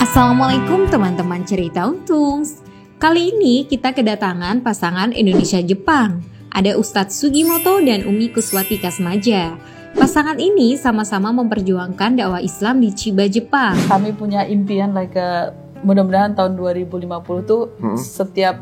Assalamualaikum teman-teman cerita untungs. Kali ini kita kedatangan pasangan Indonesia-Jepang. Ada Ustadz Sugimoto dan Umi Kuswati Kasmaja. Pasangan ini sama-sama memperjuangkan dakwah Islam di Chiba, Jepang. Kami punya impian mudah-mudahan tahun 2050 tuh setiap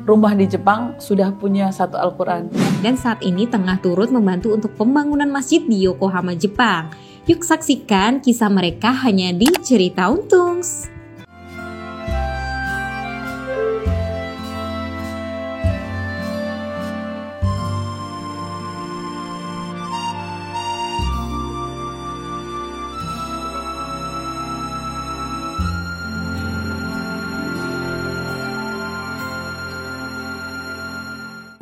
rumah di Jepang sudah punya satu Al-Quran. Dan saat ini tengah turut membantu untuk pembangunan masjid di Yokohama, Jepang. Yuk saksikan kisah mereka hanya di Cerita Untungs.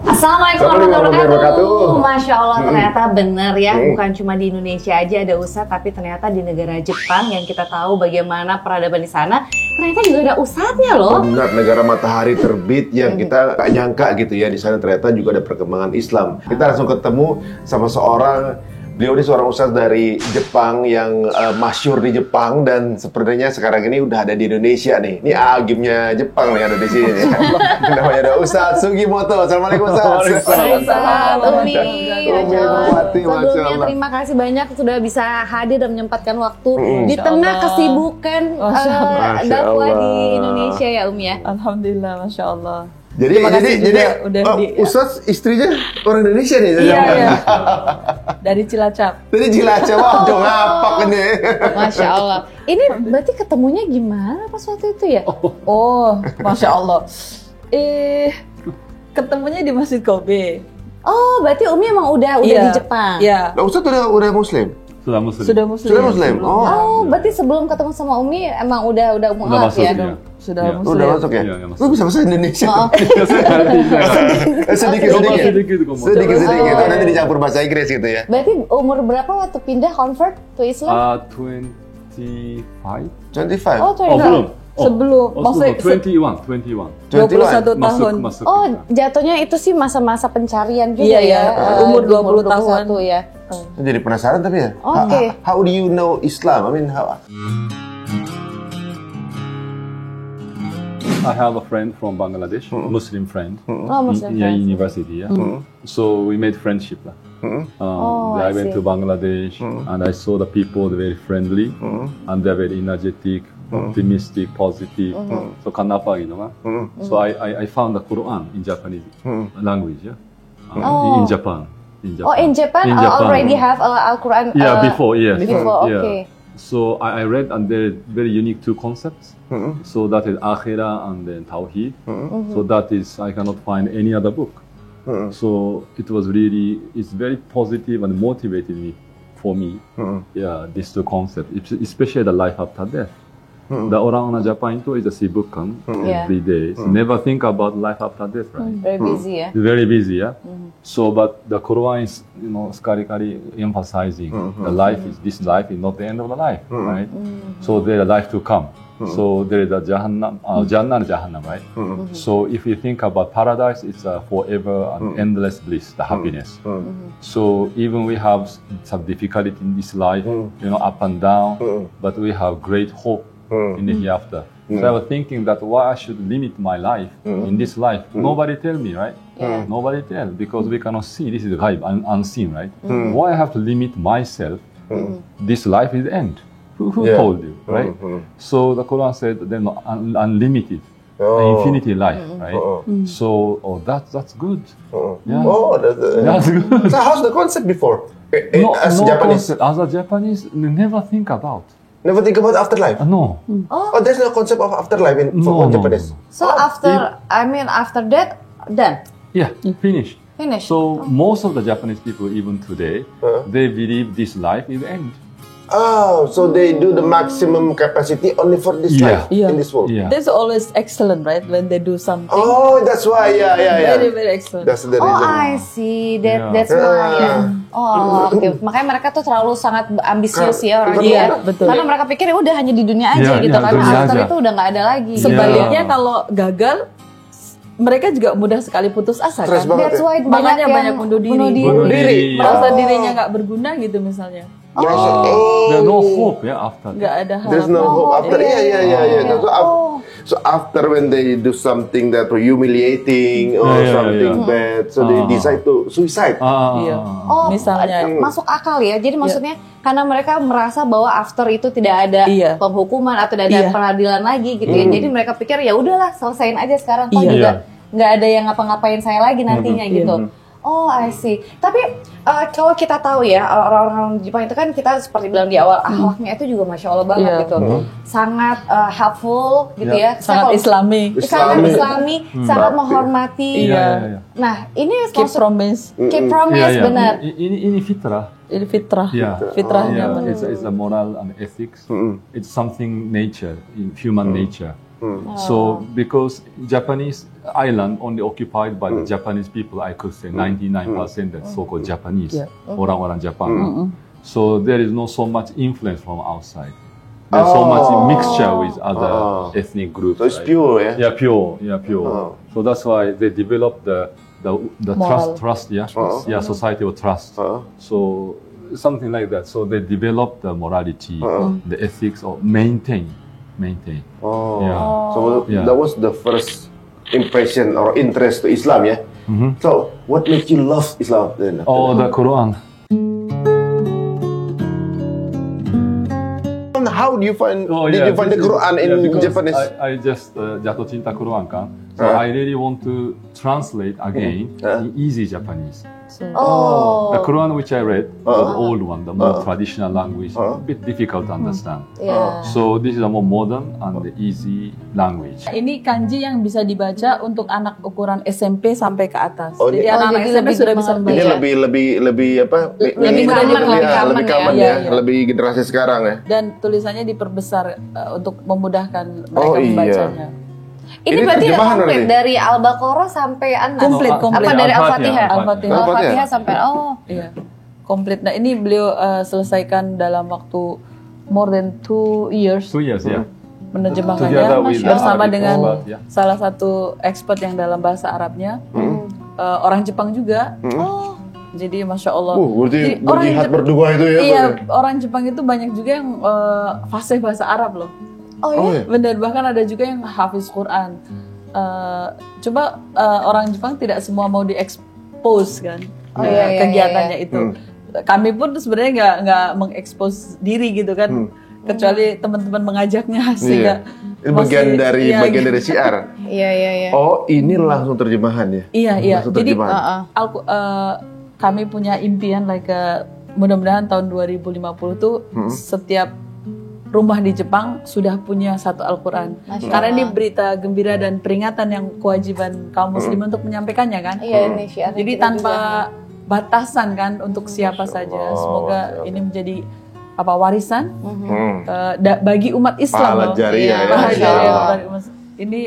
Assalamualaikum warahmatullahi wabarakatuh. Masya Allah, ternyata benar ya, bukan cuma di Indonesia aja ada ustadz, tapi ternyata di negara Jepang yang kita tahu bagaimana peradaban di sana, ternyata juga ada ustadznya loh. Benar, negara matahari terbit yang kita gak nyangka gitu ya, di sana ternyata juga ada perkembangan Islam. Kita langsung ketemu sama seorang, beliau ini seorang ustadz dari Jepang yang masyhur di Jepang dan sepertinya sekarang ini udah ada di Indonesia nih. Ini agimnya Jepang nih ada di sini. Namanya ada Ustadz Sugimoto. Assalamualaikum Ustadz. Waalaikumsalam. Umi, Sebelumnya terima kasih banyak sudah bisa hadir dan menyempatkan waktu di tengah kesibukan dakwah di Indonesia ya Umi ya. Alhamdulillah, Masya Allah. Jadi Ustadz istrinya orang Indonesia nih. Iya. Dari Cilacap. Dari Cilacap, wah dong ngapak ini. Masya Allah. Ini berarti ketemunya gimana pas waktu itu ya? Oh, Masya Allah. Ketemunya di Masjid Kobe. Oh, berarti Umi emang udah di Jepang? Iya. Nah, Ustadz udah Muslim? Sudah Muslim. Sudah Muslim. Oh, berarti sebelum ketemu sama Umi emang udah mualaf ya? Sudah Muslim. Udah masuk ya? Iya, lu bisa bahasa Indonesia? Sedikit. Nanti dicampur bahasa Inggris gitu ya. Berarti umur berapa waktu pindah convert to Islam? 25. 25? Oh, 25. belum. Sebelum, maksudnya 21. 21 tahun. Masuk. Oh, jatuhnya itu sih masa-masa pencarian juga Iya, ya. umur 20 tahun ya. Jadi penasaran tapi ya. Oke. How do you know Islam? I mean, how? I have a friend from Bangladesh, Muslim friend, Oh, Muslim in friends. university. So we made friendship. I I went see. to Bangladesh and I saw the people very friendly and they're very energetic, optimistic, positive. So kanapa gitu kan. So I found the Quran in Japanese language. In Japan. Oh, in Japan, already have Al-Quran? Yeah, before, yes. Before, Yeah. okay. So I read, and they're very unique two concepts. So that is Akhirah and then Tawheed. So that is, I cannot find any other book. So it was really, it's very positive and motivated me, for me. Yeah, these two concepts, especially the life after death. The orang-orang Japan itu is a sibukkan every day. So never think about life after death, right? Very busy ya? Very busy, yeah. So, but the Quran is, sekali-kali emphasizing this life is not the end of the life, right? So there is life to come. So there is a Jannah and Jahannam, right? So if you think about paradise, it's a forever and endless bliss, the happiness. So even we have some difficulty in this life, up and down, but we have great hope in the hereafter. So I was thinking that why I should limit my life in this life. Nobody tell me, right? Yeah. Nobody tell, because we cannot see. This is ghaib, unseen, right? Why I have to limit myself? This life is the end. Who told you, right? So the Quran said then unlimited, infinity life, right? So that's good. Yeah. Oh, That's good. So how's the concept before? As No Japanese, concept. As a Japanese, never think about. never think about afterlife. No. Oh, there's no concept of afterlife in No, no, Japanese. So after that, done? Yeah, finish. Finish? So most of the Japanese people, even today, they believe this life is end. Oh, so they do the maximum capacity only for this life in this world. Yeah. That's always excellent, right? When they do something. Oh, that's why. Yeah. Very, very excellent. That's the reason. Oh, I see. That's why. Ya. Oh, oke. Makanya mereka tuh terlalu sangat ambisius ya orangnya. Iya, Ya. betul. Karena mereka pikir ya udah hanya di dunia aja Iya, gitu iya, kan. dunia After aja. itu udah nggak ada lagi. Sebaliknya kalau gagal, mereka juga mudah sekali putus asa Stres kan. banget. That's why Makanya yang banyak bunuh diri. Bunuh diri. Merasa Oh. dirinya nggak berguna gitu misalnya. merasa There's no hope after that. Nggak ada harapan. there's no hope after. Iya. So after when they do something that humiliating or something bad, so they decide to suicide. Iya. Oh, Misalnya. masuk akal ya. Jadi maksudnya karena mereka merasa bahwa after itu tidak ada penghukuman atau tidak ada peradilan lagi gitu ya. Jadi mereka pikir ya udahlah selesain aja sekarang. Toh juga nggak ada yang ngapa-ngapain saya lagi nantinya gitu. Oh, I see. Tapi kalau kita tahu ya orang-orang Jepang itu kan kita seperti bilang di awal akhlaknya itu juga masya Allah banget gitu, sangat helpful gitu ya, sangat Islami, sangat menghormati. Nah ini keep promise, benar. Ini fitrah. Ini fitrah. Fitrahnya. It's a moral and ethics. It's something nature, human nature. So because Japanese island only occupied by the Japanese people, I could say 99% that so-called Japanese, orang-orang Jepang. So there is not so much influence from outside. There's so much mixture with other ethnic groups. So it's pure, yeah? Yeah, pure. So that's why they develop the trust, societal trust. So something like that. So they develop the morality, the ethics, or maintain. So that was the first impression or interest to Islam, yeah? So what makes you love Islam then? The Quran. How do you find? Did you find the Quran in Japanese? I just jatuh cinta Quran kan. So I really want to translate again in easy Japanese. The Quran which I read, the old one, the more traditional language, a bit difficult to understand. So this is a more modern and easy language. Ini kanji yang bisa dibaca untuk anak ukuran SMP sampai ke atas. Jadi ini- anak-anak jadi SMP lebih sudah bisa Ini membaca. lebih apa? Lebih mudah dipahami. lebih common Iya, ya, iya. lebih generasi sekarang ya. Dan tulisannya diperbesar untuk memudahkan mereka membacanya. Ini Ini berarti terjemahan komplit berarti? dari Al-Baqarah sampai An-Nas. Komplit. Apa dari Al-Fatihah? Al-Fatihah. Al-Fatihah sampai Iya, komplit. Nah ini beliau selesaikan dalam waktu more than 2 years 2 years, yeah. menerjemahkannya Together with bersama Arabic dengan expert, ya. salah satu expert yang dalam bahasa Arabnya, orang Jepang juga. Jadi masya Allah. Berarti Jadi, orang berjihad Jep- berdua itu ya? Iya, Bang? orang Jepang itu banyak juga yang fasih bahasa Arab loh. Oh iya. Benar, bahkan ada juga yang hafiz Quran. Coba orang Jepang tidak semua mau diekspos kan kegiatannya itu. Kami pun sebenarnya nggak mengekspos diri gitu kan, kecuali teman-teman mengajaknya sehingga Ini bagian dari syiar. Iya. Oh, ini langsung terjemahan ya? Iya. Langsung Jadi terjemahan. kami punya impian mudah-mudahan tahun 2050 tuh setiap rumah di Jepang sudah punya satu Al-Quran. Karena ini berita gembira dan peringatan yang kewajiban kaum muslim untuk menyampaikannya kan. Iya, ini syiar. Jadi tanpa batasan kan untuk siapa saja. Semoga ini menjadi warisan bagi umat Islam. Pahala loh. jariah ya. Pahala Masya jariah Allah. bagi umat- Ini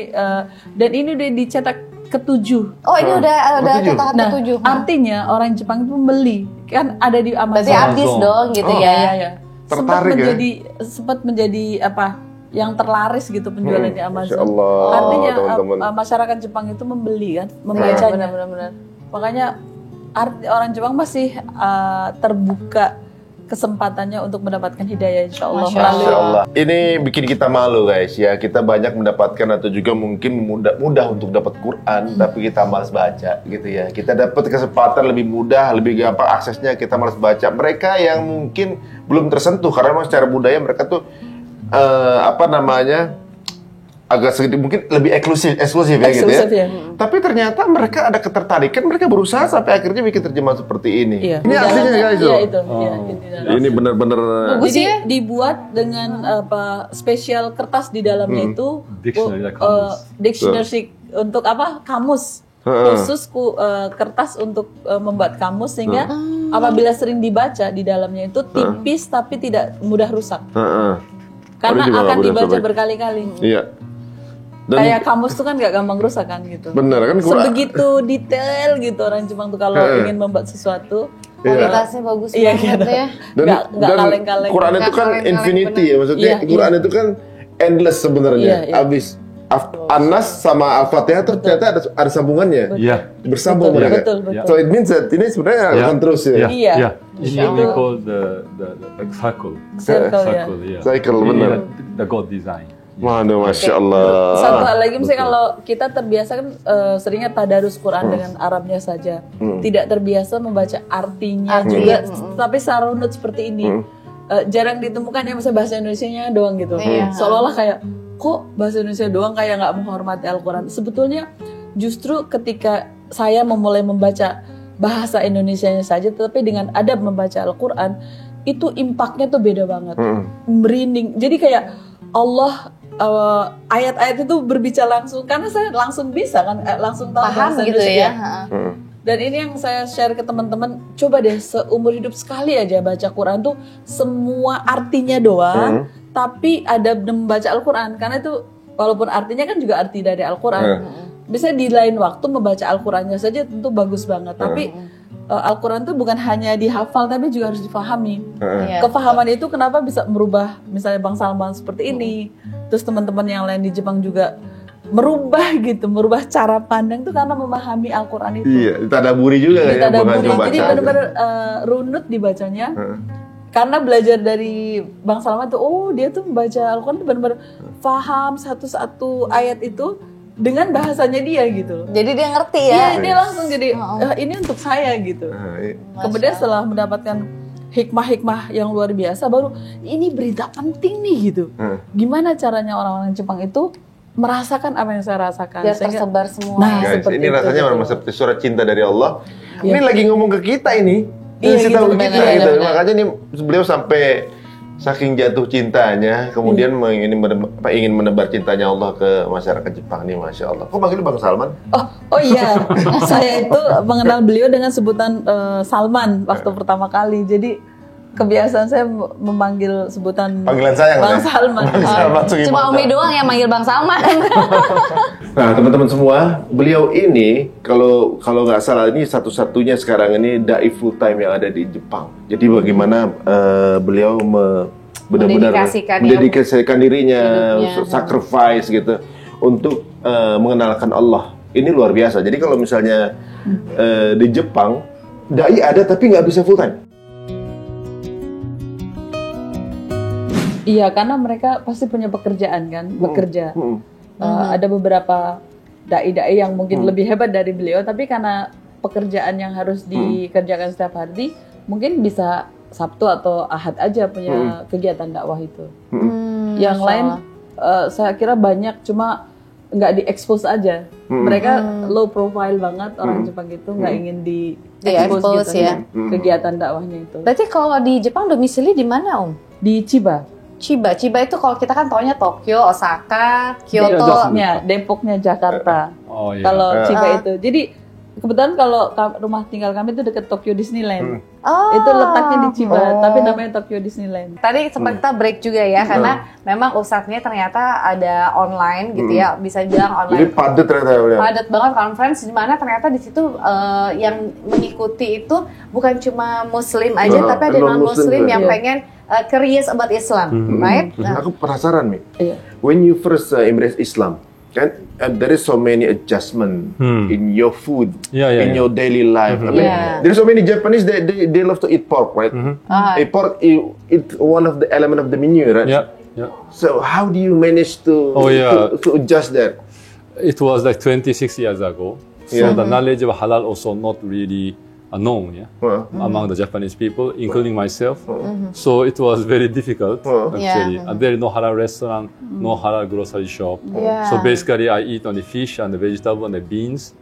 dan ini udah dicetak ke-7. Oh, ini udah cetakan Nah, ke-7. artinya orang Jepang itu membeli. Kan ada di Berarti Amazon. artis dong gitu Oh, ya. Iya. Tertarik ya? Sempat menjadi yang terlaris gitu penjualan di Amazon. Masya Allah, Artinya teman-teman. masyarakat Jepang itu membeli kan, membacanya. Benar. Makanya orang Jepang masih terbuka kesempatannya untuk mendapatkan hidayah insya Allah. Masya Masya Allah. Ini bikin kita malu guys ya. Kita banyak mendapatkan atau juga mungkin mudah untuk dapat Quran, tapi kita malas baca gitu ya. Kita dapat kesempatan lebih mudah, lebih gampang aksesnya, kita malas baca. Mereka yang mungkin belum tersentuh karena memang secara budaya mereka tuh agak sedikit mungkin lebih eksklusif ya gitu ya. Ya. Tapi ternyata mereka ada ketertarikan, mereka berusaha sampai akhirnya bikin terjemahan seperti ini. Iya. Ini aslinya guys Iya loh. itu. Iya, ini dalam. Ini benar-benar Jadi dibuat dengan spesial kertas di dalamnya itu Dictionary, kamus. dictionary untuk kamus khusus kertas untuk membuat kamus sehingga apabila sering dibaca di dalamnya itu tipis tapi tidak mudah rusak karena Ini juga akan nggak mudah dibaca sobek. berkali-kali. Iya. Dan Kayak kamus tuh kan nggak gampang rusak kan gitu. bener kan Sebegitu detail gitu orang Jepang tuh kalau ingin membuat sesuatu. Kualitasnya bagus Iya, banget gitu. ya. Nggak kaleng-kaleng. Quran itu Nggak kan kaleng-kaleng, infinity bener. ya, maksudnya Iya, Quran itu kan endless sebenarnya. Iya, iya. Abis An-Nas sama Al-Fatihah tuh ternyata ada sambungannya. Yeah. Bersambung Betul, mereka. betul. So it means that ini sebenarnya akan terus ya. Yeah. Iya. Yeah. Ini we call the like circle. Circle ya. Yeah. Cycle, Ini benar. the God design. Waduh, Masya Allah. Satu hal lagi misalnya Betul. kalau kita terbiasa kan seringnya tadarus Quran dengan Arabnya saja, tidak terbiasa membaca artinya juga, tapi secara runut seperti ini jarang ditemukan ya misalnya bahasa Indonesianya doang gitu, seolah-olah kayak kok bahasa Indonesia doang kayak nggak menghormati Al-Quran. Sebetulnya justru ketika saya memulai membaca bahasa Indonesianya saja, tetapi dengan adab membaca Al-Quran itu impactnya tuh beda banget, merinding. Jadi kayak Allah ayat-ayat itu berbicara langsung karena saya langsung bisa kan langsung tahu Paham bahasa gitu Indonesia. ya. Dan ini yang saya share ke teman-teman, coba deh seumur hidup sekali aja baca Quran tuh semua artinya doang, tapi ada membaca Al-Quran karena itu walaupun artinya kan juga arti dari Al-Quran. Bisa di lain waktu membaca Al-Qurannya saja tentu bagus banget, tapi Al-Quran itu bukan hanya dihafal tapi juga harus difahami. Kefahaman itu kenapa bisa merubah misalnya Bang Salman seperti ini, terus teman-teman yang lain di Jepang juga merubah cara pandang itu karena memahami Al-Quran itu. Iya, ditadaburi juga ya, bukan cuma Jadi baca benar-benar runut dibacanya. Karena belajar dari Bang Salman tuh, oh dia tuh membaca Al-Quran tuh benar-benar paham satu-satu ayat itu dengan bahasanya dia gitu. Jadi dia ngerti ya. Iya, dia langsung jadi ini untuk saya gitu. Kemudian setelah mendapatkan hikmah-hikmah yang luar biasa, baru ini berita penting nih gitu. Gimana caranya orang-orang Jepang itu merasakan apa yang saya rasakan? Biar tersebar semua. Nah, Guys, seperti ini itu, rasanya gitu. memang seperti surat cinta dari Allah. Iya. Ini lagi ngomong ke kita ini. Iya, Kasih tahu gitu, kita benar, gitu. benar. Makanya nih beliau sampai saking jatuh cintanya, kemudian ingin menebar cintanya Allah ke masyarakat Jepang nih, Masya Allah. Kok panggil Bang Salman? Oh iya, saya itu mengenal beliau dengan sebutan Salman waktu pertama kali. Jadi kebiasaan saya memanggil sebutan Panggilan sayang, Bang ya? Salman. Bang Salman Sugimoto. Cuma Umi doang yang manggil Bang Salman. Nah, teman-teman semua, beliau ini kalau nggak salah ini satu-satunya sekarang ini dai full time yang ada di Jepang. Jadi bagaimana beliau benar-benar mendedikasikan dirinya, hidupnya. sacrifice gitu untuk mengenalkan Allah. Ini luar biasa. Jadi kalau misalnya di Jepang dai ada tapi nggak bisa full time. Iya, karena mereka pasti punya pekerjaan kan, bekerja. Ada beberapa dai-dai yang mungkin lebih hebat dari beliau, tapi karena pekerjaan yang harus dikerjakan setiap hari, mungkin bisa Sabtu atau Ahad aja punya kegiatan dakwah itu. Yang lain, saya kira banyak, cuma nggak diekspos aja. Mereka low profile banget orang Jepang itu, nggak ingin Di-expose gitu, ya. kegiatan dakwahnya itu. Berarti kalau di Jepang domisili di mana, Om? Di Chiba. Chiba itu kalau kita kan taunya Tokyo, Osaka, Kyoto. Depoknya Jakarta. Oh iya. Kalau Chiba itu. Jadi kebetulan kalau rumah tinggal kami itu dekat Tokyo Disneyland. Itu letaknya di Chiba, tapi namanya Tokyo Disneyland. Tadi sempat kita break juga ya, karena memang ustadznya ternyata ada online gitu ya, bisa bilang Jadi online. padat ternyata beliau. Padat banget conference, di mana ternyata di situ yang mengikuti itu bukan cuma Muslim aja, tapi ada non-Muslim juga. yang Iya. pengen curious about Islam, right? Nah, Aku penasaran, Mi. Iya. When you first embrace Islam, kan, there is so many adjustment in your food, in your daily life. I mean, there's so many Japanese they love to eat pork, right? Pork it's one of the element of the menu, right? Yeah. So how do you manage to to adjust that? It was like 26 years ago. So the knowledge of halal also not really known among the Japanese people, including myself. So it was very difficult actually. And there is no halal restaurant, no halal grocery shop. So basically I eat only fish and the vegetable and the beans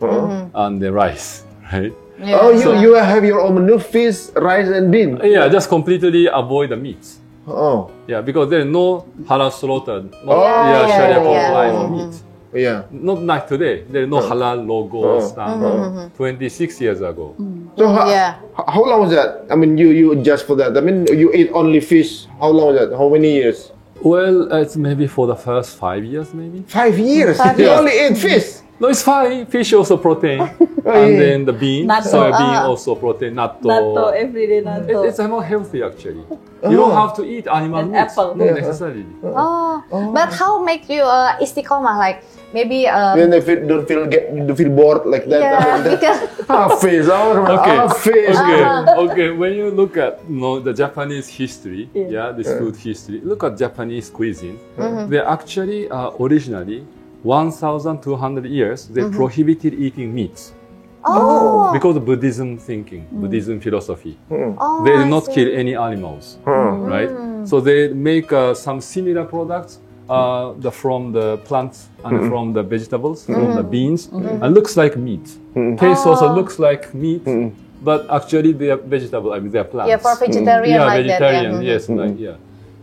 and the rice, right? Oh, you have your own menu, fish, rice, and bean. Yeah, just completely avoid the meats. Oh, Yeah, because there is no halal slaughtered, no yeah, Sharia yeah. compliant meat. yeah. Not like today. There is no halal logo standard. 26 years ago. So how long was that? I mean, you adjust for that. I mean, you eat only fish. How long was that? How many years? Well, it's maybe for the first 5 years, maybe. 5 years. You only ate fish. No, it's fine. Fish also protein, and then the bean, Natto. soybean also protein. Natto. Natto, everyday natto. It's more healthy actually. You don't have to eat animal And meat. apple. Not necessarily. But how make you istiqomah? Like maybe When they don't feel bored like that. yeah, because Hafiz, Hafiz. Okay. When you look at the Japanese history, this food history, look at Japanese cuisine. They actually originally 1,200 years they prohibited eating meat because of Buddhism thinking, Buddhism philosophy. They did not kill any animals, right? So they make some similar products. From the plants and from the vegetables, from the beans, and looks like meat. Taste also looks like meat, but actually they are vegetable. I mean, they are plants. yeah, for vegetarian Yeah, like vegetarian. that. Yeah. Yes, like yeah.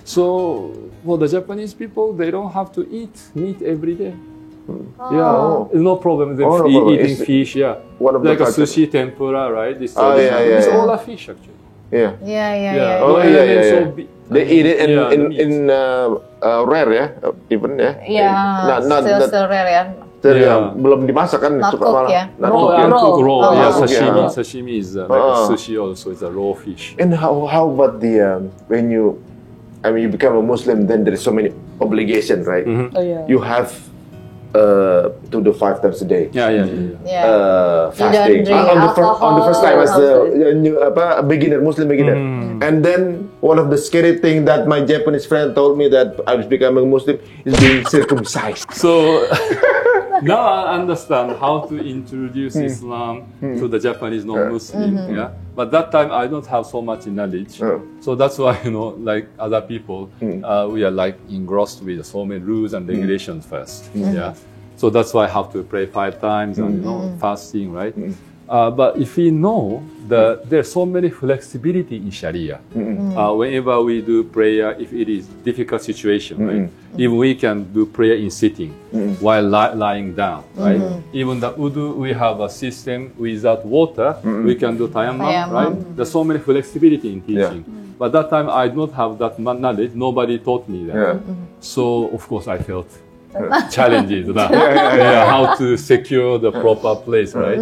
So for the Japanese people, they don't have to eat meat every day. Yeah, no problem. They no problem. eating It's fish. Yeah, one of the like a culture. sushi, tempura, right? This yeah. It's all a fish actually. Yeah. Yeah. Oh, And yeah, then yeah. so They eat it meat. in rare ya, even ya. Yeah, still rare ya. Ya, belum dimasak kan? Not suka cooked, malah. ya? Not Oh, cooked, and ya. cook raw. Oh, Yeah, cook, sashimi. yeah. Sashimi is like a sushi also. It's a raw fish. And how about the when you become a Muslim, then there is so many obligations, right? Oh yeah. You have to do 5 times a day. Yeah. Fasting drink on the first time as alcohol. a beginner, Muslim beginner. And then one of the scary thing that my Japanese friend told me that I was becoming Muslim is being circumcised. So now I understand how to introduce Islam to the Japanese non-Muslim. Yeah, but that time I don't have so much knowledge. So that's why like other people, we are like engrossed with so many rules and regulations first. Yeah, so that's why I have to pray 5 times and fasting, right? But if we know that there's so many flexibility in Sharia, whenever we do prayer, if it is difficult situation, right? Even we can do prayer in sitting while lying down, right? Even the wudu, we have a system without water, we can do tayammum, right? There's so many flexibility in teaching. But that time I do not have that knowledge. Nobody taught me that. So of course I felt challenges how to secure the proper place, right?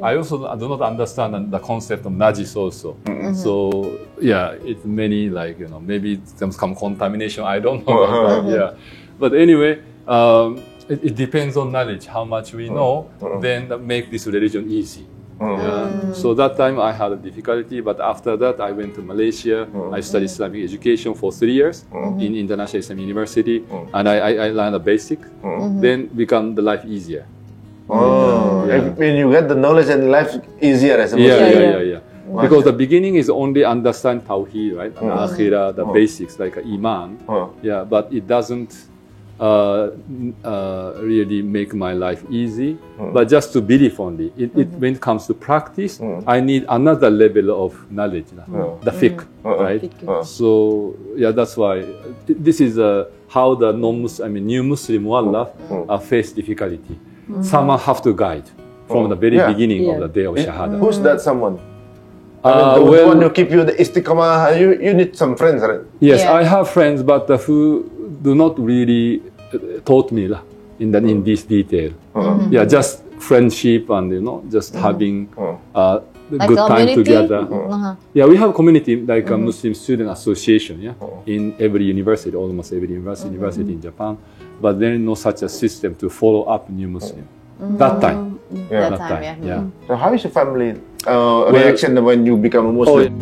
I also do not understand the concept of najis also. So it's many like maybe some contamination. I don't know. But anyway, it depends on knowledge. How much we know, then that make this religion easy. So that time I had a difficulty, but after that I went to Malaysia. I studied Islamic education for 3 years in International Islamic University, and I learned the basic. Then become the life easier. When you get the knowledge and life easier as a Muslim. Yeah. Because the beginning is only understand Tawheed, right? And Akhirah, the basics like Iman. Yeah, but it doesn't really make my life easy, but just to believe only. When it comes to practice, I need another level of knowledge, the fiqh, right? So that's why this is how the new Muslim wallaf face difficulty. Someone have to guide from the very beginning of the day of Shahada. Who's that someone? Well, the one who keep you the istiqamah, you need some friends, right? Yes, I have friends, but who do not really taught me in this detail. Just friendship and just having like good time community? together. We have community like a Muslim student association. In every university, almost every university in Japan. But there is no such a system to follow up new Muslim. That time. That time, yeah. So how is your family reaction when you become a Muslim?